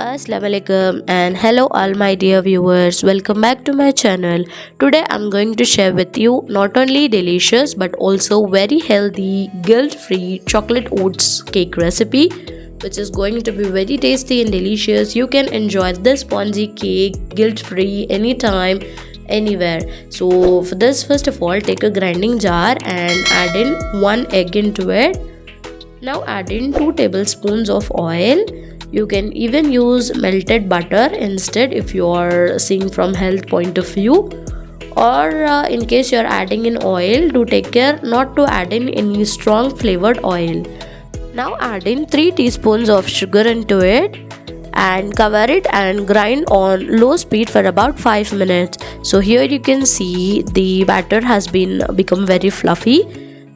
Assalamualaikum and hello all my dear viewers, welcome back to my channel. Today I'm going to share with you not only delicious but also very healthy guilt-free chocolate oats cake recipe, which is going to be very tasty and delicious. You can enjoy this spongy cake guilt-free anytime, anywhere. So for this, first of all, take a grinding jar and add in 1 egg into it. Now add in 2 tablespoons of oil. You can even use melted butter instead if you are seeing from health point of view, or in case you are adding in oil, do take care not to add in any strong flavored oil. Now add in 3 teaspoons of sugar into it and cover it and grind on low speed for about 5 minutes. So here you can see the batter has become very fluffy.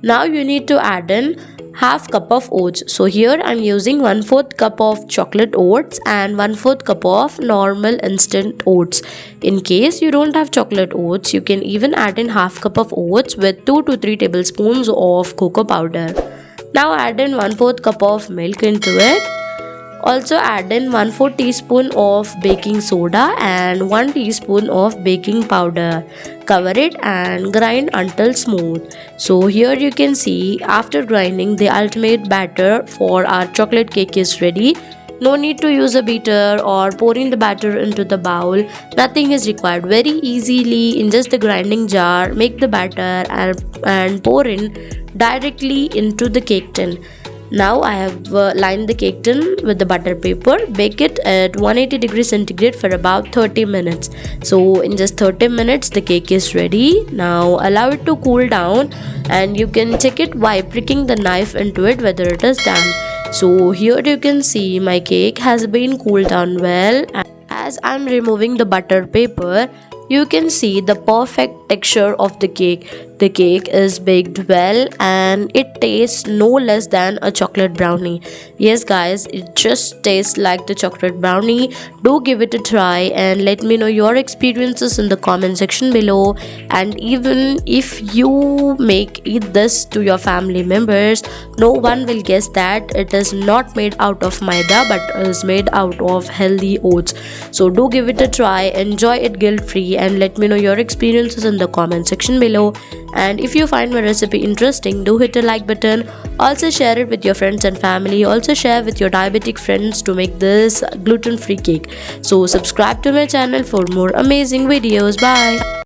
Now you need to add in half cup of oats. So here I'm using 1/4 cup of chocolate oats and 1/4 cup of normal instant oats. In case you don't have chocolate oats, you can even add in half cup of oats with 2 to 3 tablespoons of cocoa powder. Now add in 1/4 cup of milk into it. Also add in 1/4 teaspoon of baking soda and 1 teaspoon of baking powder. Cover it and grind until smooth. So here you can see after grinding the ultimate batter for our chocolate cake is ready. No need to use a beater or pouring the batter into the bowl. Nothing is required. Very easily in just the grinding jar, make the batter and pour in directly into the cake tin. Now I have lined the cake tin with the butter paper. Bake it at 180 degrees centigrade for about 30 minutes. So in just 30 minutes the cake is ready. Now allow it to cool down and you can check it by pricking the knife into it whether it is done. So here you can see my cake has been cooled down well. As I'm removing the butter paper, you can see the perfect texture of the cake. The cake is baked well and it tastes no less than a chocolate brownie. Yes guys, it just tastes like the chocolate brownie. Do give it a try and let me know your experiences in the comment section below. And even if you eat this to your family members, no one will guess that it is not made out of maida but is made out of healthy oats. So do give it a try, enjoy it guilt free, and let me know your experiences in the comment section below. And if you find my recipe interesting, do hit a like button. Also share it with your friends and family. Also share with your diabetic friends to make this gluten-free cake. So subscribe to my channel for more amazing videos. Bye.